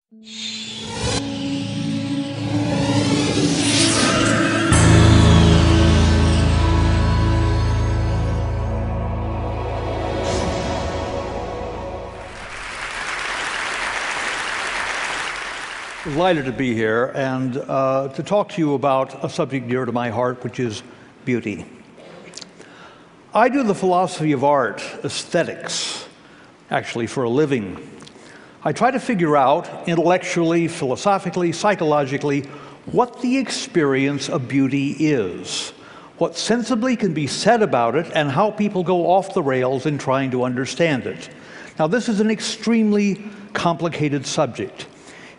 Delighted to be here and to talk to you about a subject dear to my heart, which is beauty. I do the philosophy of art, aesthetics, actually for a living. I try to figure out intellectually, philosophically, psychologically, what the experience of beauty is, what sensibly can be said about it, and how people go off the rails in trying to understand it. Now, this is an extremely complicated subject.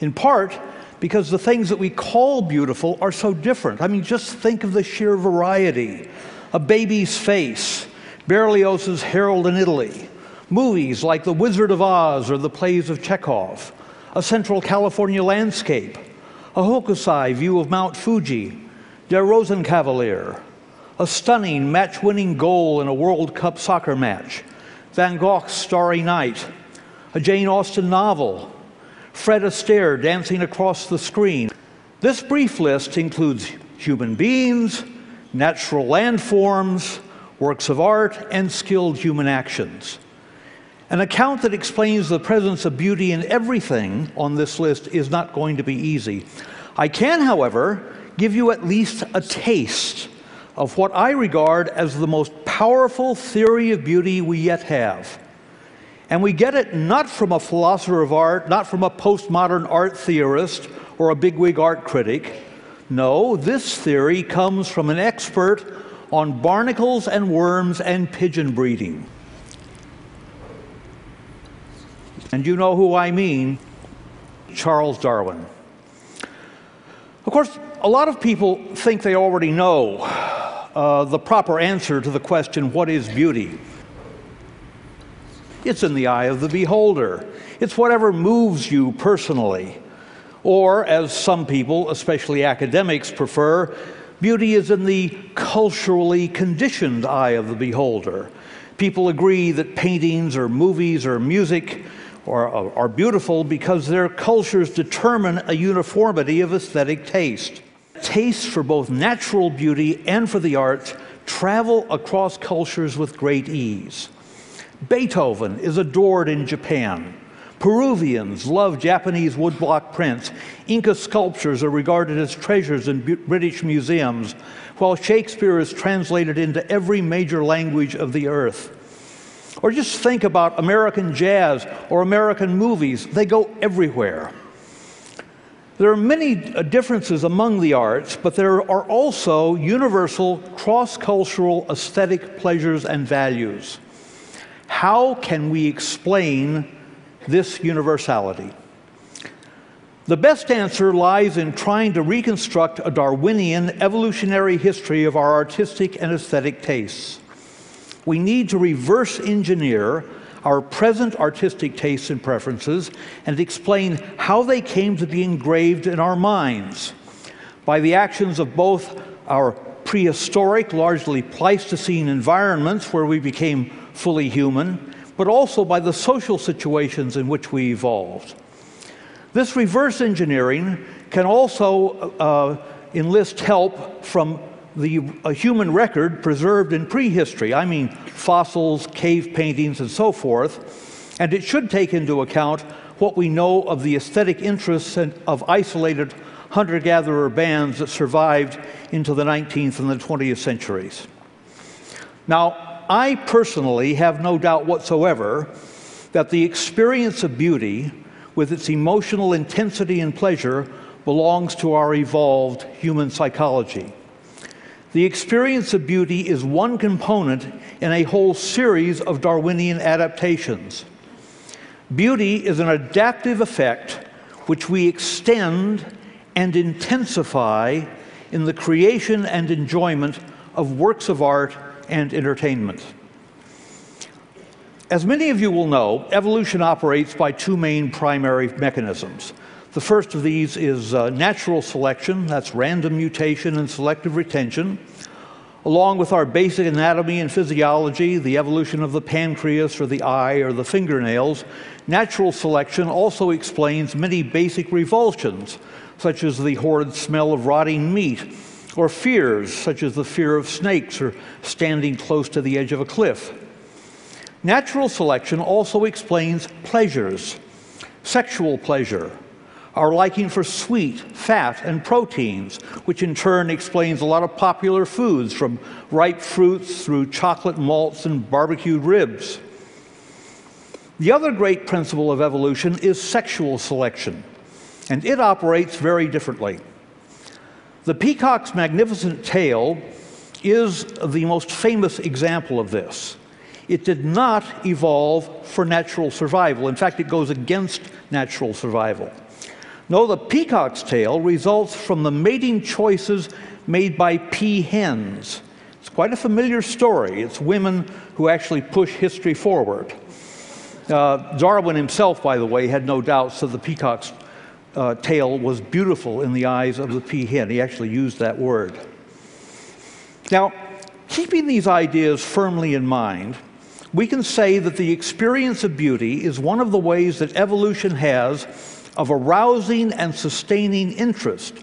In part, because the things that we call beautiful are so different. I mean, just think of the sheer variety. A baby's face, Berlioz's Harold in Italy, movies like The Wizard of Oz or the plays of Chekhov, a Central California landscape, a Hokusai view of Mount Fuji, Der Rosenkavalier, a stunning match-winning goal in a World Cup soccer match, Van Gogh's Starry Night, a Jane Austen novel, Fred Astaire dancing across the screen. This brief list includes human beings, natural landforms, works of art, and skilled human actions. An account that explains the presence of beauty in everything on this list is not going to be easy. I can, however, give you at least a taste of what I regard as the most powerful theory of beauty we yet have. And we get it not from a philosopher of art, not from a postmodern art theorist or a bigwig art critic. No, this theory comes from an expert on barnacles and worms and pigeon breeding. And you know who I mean, Charles Darwin. Of course, a lot of people think they already know the proper answer to the question, what is beauty? It's in the eye of the beholder. It's whatever moves you personally. Or, as some people, especially academics, prefer, beauty is in the culturally conditioned eye of the beholder. People agree that paintings or movies or music are beautiful because their cultures determine a uniformity of aesthetic taste. Tastes for both natural beauty and for the arts travel across cultures with great ease. Beethoven is adored in Japan. Peruvians love Japanese woodblock prints. Inca sculptures are regarded as treasures in British museums, while Shakespeare is translated into every major language of the earth. Or just think about American jazz or American movies. They go everywhere. There are many differences among the arts, but there are also universal cross-cultural aesthetic pleasures and values. How can we explain this universality? The best answer lies in trying to reconstruct a Darwinian evolutionary history of our artistic and aesthetic tastes. We need to reverse engineer our present artistic tastes and preferences and explain how they came to be engraved in our minds by the actions of both our prehistoric, largely Pleistocene environments where we became fully human, but also by the social situations in which we evolved. This reverse engineering can also enlist help from the human record preserved in prehistory. I mean fossils, cave paintings, and so forth. And it should take into account what we know of the aesthetic interests of isolated hunter-gatherer bands that survived into the 19th and the 20th centuries. Now, I personally have no doubt whatsoever that the experience of beauty, with its emotional intensity and pleasure, belongs to our evolved human psychology. The experience of beauty is one component in a whole series of Darwinian adaptations. Beauty is an adaptive effect which we extend and intensify in the creation and enjoyment of works of art and entertainment. As many of you will know, evolution operates by two main primary mechanisms. The first of these is natural selection, that's random mutation and selective retention, Along with our basic anatomy and physiology, the evolution of the pancreas or the eye or the fingernails, natural selection also explains many basic revulsions, such as the horrid smell of rotting meat, or fears, such as the fear of snakes or standing close to the edge of a cliff. Natural selection also explains pleasures, sexual pleasure, our liking for sweet, fat, and proteins, which in turn explains a lot of popular foods, from ripe fruits through chocolate malts and barbecued ribs. The other great principle of evolution is sexual selection, and it operates very differently. The peacock's magnificent tail is the most famous example of this. It did not evolve for natural survival. In fact, it goes against natural survival. No, the peacock's tail results from the mating choices made by peahens. It's quite a familiar story. It's women who actually push history forward. Darwin himself, by the way, had no doubts that the peacock's tail was beautiful in the eyes of the peahen. He actually used that word. Now, keeping these ideas firmly in mind, we can say that the experience of beauty is one of the ways that evolution has of arousing and sustaining interest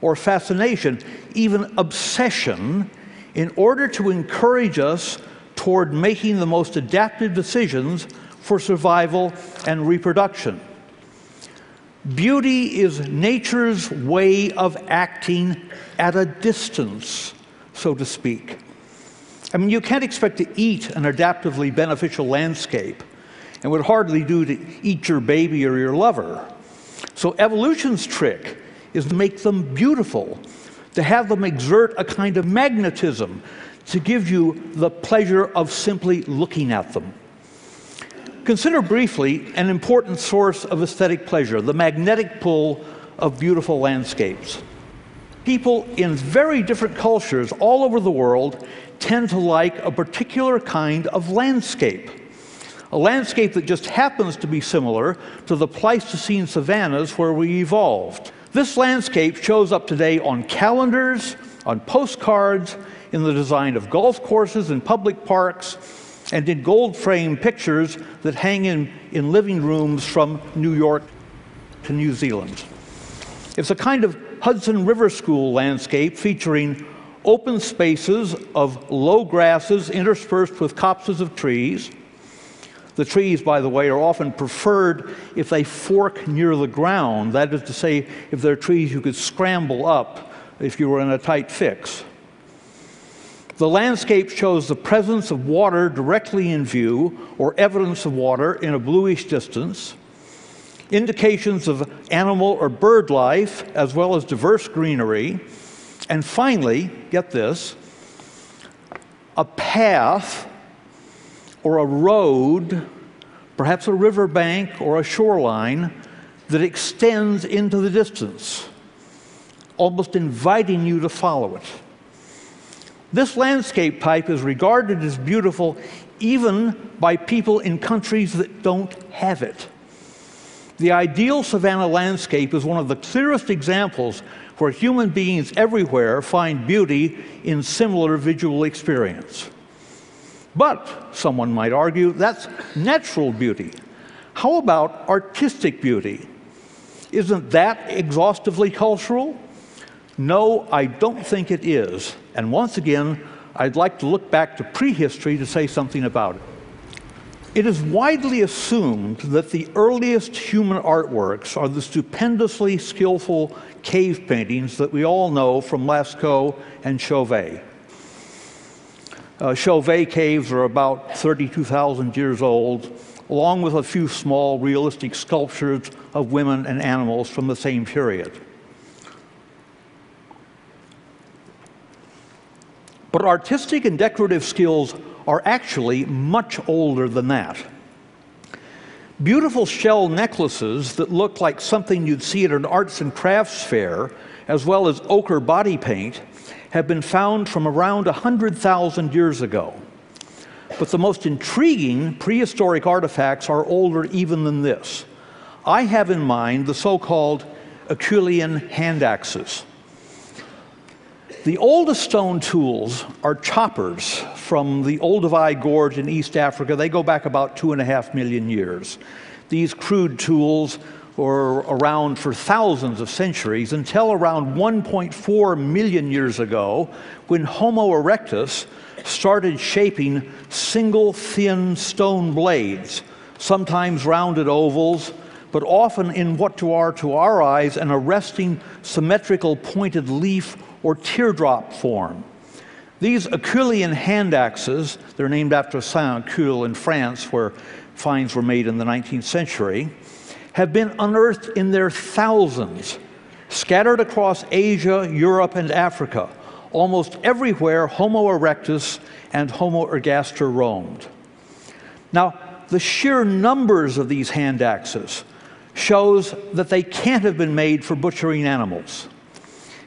or fascination, even obsession, in order to encourage us toward making the most adaptive decisions for survival and reproduction. Beauty is nature's way of acting at a distance, so to speak. I mean, you can't expect to eat an adaptively beneficial landscape, and would hardly do to eat your baby or your lover. So evolution's trick is to make them beautiful, to have them exert a kind of magnetism, to give you the pleasure of simply looking at them. Consider briefly an important source of aesthetic pleasure, the magnetic pull of beautiful landscapes. People in very different cultures all over the world tend to like a particular kind of landscape. A landscape that just happens to be similar to the Pleistocene savannas where we evolved. This landscape shows up today on calendars, on postcards, in the design of golf courses and public parks, and in gold-frame pictures that hang in living rooms from New York to New Zealand. It's a kind of Hudson River School landscape featuring open spaces of low grasses interspersed with copses of trees. The trees, by the way, are often preferred if they fork near the ground. That is to say, if they're trees you could scramble up if you were in a tight fix. The landscape shows the presence of water directly in view, or evidence of water in a bluish distance, indications of animal or bird life, as well as diverse greenery, and finally, get this, a path or a road, perhaps a riverbank or a shoreline, that extends into the distance, almost inviting you to follow it. This landscape type is regarded as beautiful even by people in countries that don't have it. The ideal savanna landscape is one of the clearest examples where human beings everywhere find beauty in similar visual experience. But, someone might argue, that's natural beauty. How about artistic beauty? Isn't that exhaustively cultural? No, I don't think it is. And once again, I'd like to look back to prehistory to say something about it. It is widely assumed that the earliest human artworks are the stupendously skillful cave paintings that we all know from Lascaux and Chauvet. Chauvet caves are about 32,000 years old, along with a few small realistic sculptures of women and animals from the same period. But artistic and decorative skills are actually much older than that. Beautiful shell necklaces that look like something you'd see at an arts and crafts fair, as well as ochre body paint, have been found from around 100,000 years ago. But the most intriguing prehistoric artifacts are older even than this. I have in mind the so-called Acheulean hand axes. The oldest stone tools are choppers from the Olduvai Gorge in East Africa. They go back about 2.5 million years. These crude tools were around for thousands of centuries until around 1.4 million years ago, when Homo erectus started shaping single thin stone blades, sometimes rounded ovals, but often in what to our eyes, an arresting symmetrical pointed leaf or teardrop form. These Acheulean hand axes, they're named after Saint-Acheul in France, where finds were made in the 19th century, have been unearthed in their thousands, scattered across Asia, Europe, and Africa, almost everywhere Homo erectus and Homo ergaster roamed. Now, the sheer numbers of these hand axes shows that they can't have been made for butchering animals.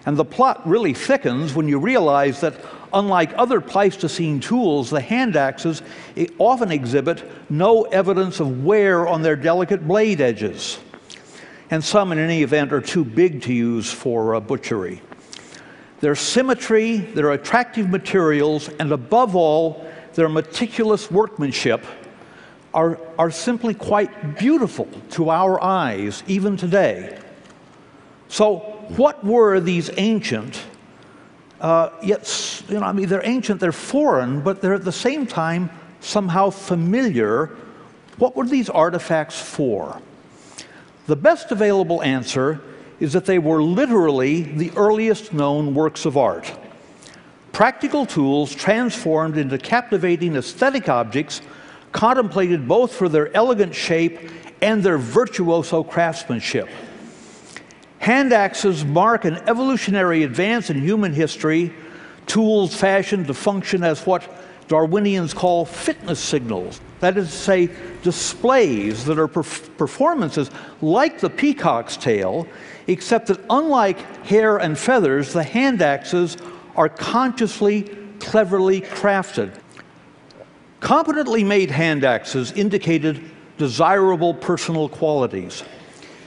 And the plot really thickens when you realize that, unlike other Pleistocene tools, the hand axes often exhibit no evidence of wear on their delicate blade edges. And some, in any event, are too big to use for butchery. Their symmetry, their attractive materials, and above all, their meticulous workmanship are simply quite beautiful to our eyes, even today. So, what were these ancient, they're ancient, they're foreign, but they're at the same time somehow familiar. What were these artifacts for? The best available answer is that they were literally the earliest known works of art. Practical tools transformed into captivating aesthetic objects, contemplated both for their elegant shape and their virtuoso craftsmanship. Hand axes mark an evolutionary advance in human history, tools fashioned to function as what Darwinians call fitness signals. That is to say, displays that are performances like the peacock's tail, except that unlike hair and feathers, the hand axes are consciously, cleverly crafted. Competently made hand axes indicated desirable personal qualities: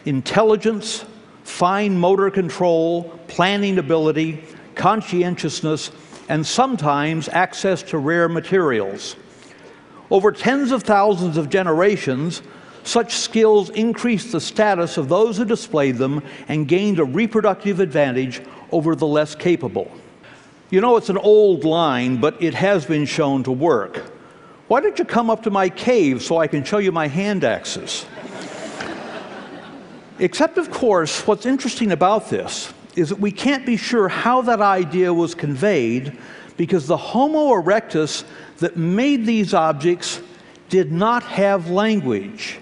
intelligence, fine motor control, planning ability, conscientiousness, and sometimes access to rare materials. Over tens of thousands of generations, such skills increased the status of those who displayed them and gained a reproductive advantage over the less capable. You know, it's an old line, but it has been shown to work. Why don't you come up to my cave so I can show you my hand axes? Except, of course, what's interesting about this is that we can't be sure how that idea was conveyed, because the Homo erectus that made these objects did not have language.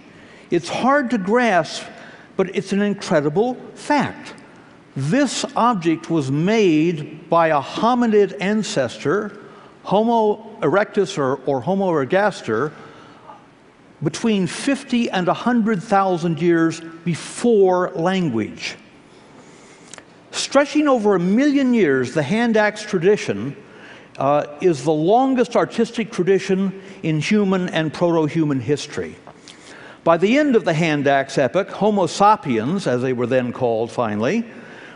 It's hard to grasp, but it's an incredible fact. This object was made by a hominid ancestor, Homo erectus or Homo ergaster, between 50 and 100,000 years before language. Stretching over 1 million years, the hand axe tradition is the longest artistic tradition in human and proto-human history. By the end of the hand axe epoch, Homo sapiens, as they were then called finally,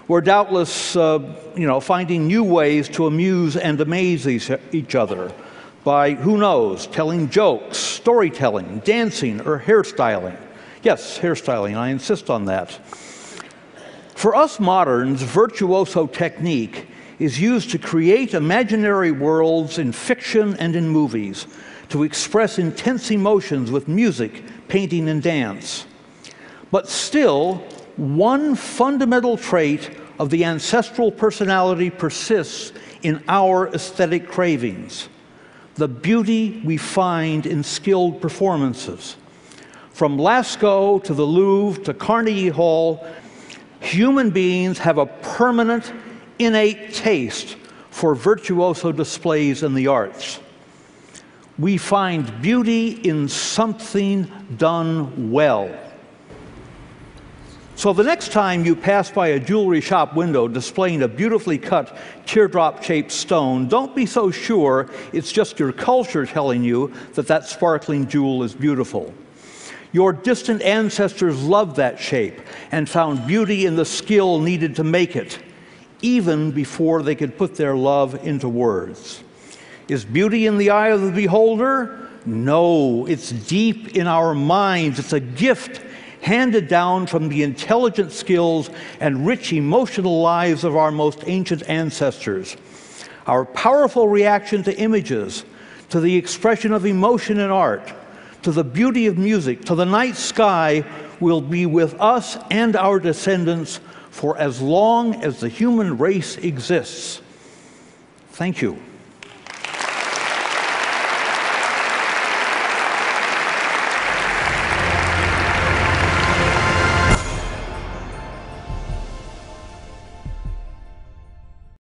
were doubtless finding new ways to amuse and amaze each other by, who knows, telling jokes, storytelling, dancing, or hairstyling. Yes, hairstyling, I insist on that. For us moderns, virtuoso technique is used to create imaginary worlds in fiction and in movies, to express intense emotions with music, painting, and dance. But still, one fundamental trait of the ancestral personality persists in our aesthetic cravings: the beauty we find in skilled performances. From Lascaux to the Louvre to Carnegie Hall, human beings have a permanent, innate taste for virtuoso displays in the arts. We find beauty in something done well. So the next time you pass by a jewelry shop window displaying a beautifully cut teardrop-shaped stone, don't be so sure it's just your culture telling you that that sparkling jewel is beautiful. Your distant ancestors loved that shape and found beauty in the skill needed to make it, even before they could put their love into words. Is beauty in the eye of the beholder? No, it's deep in our minds. It's a gift handed down from the intelligent skills and rich emotional lives of our most ancient ancestors. Our powerful reaction to images, to the expression of emotion in art, to the beauty of music, to the night sky, will be with us and our descendants for as long as the human race exists. Thank you.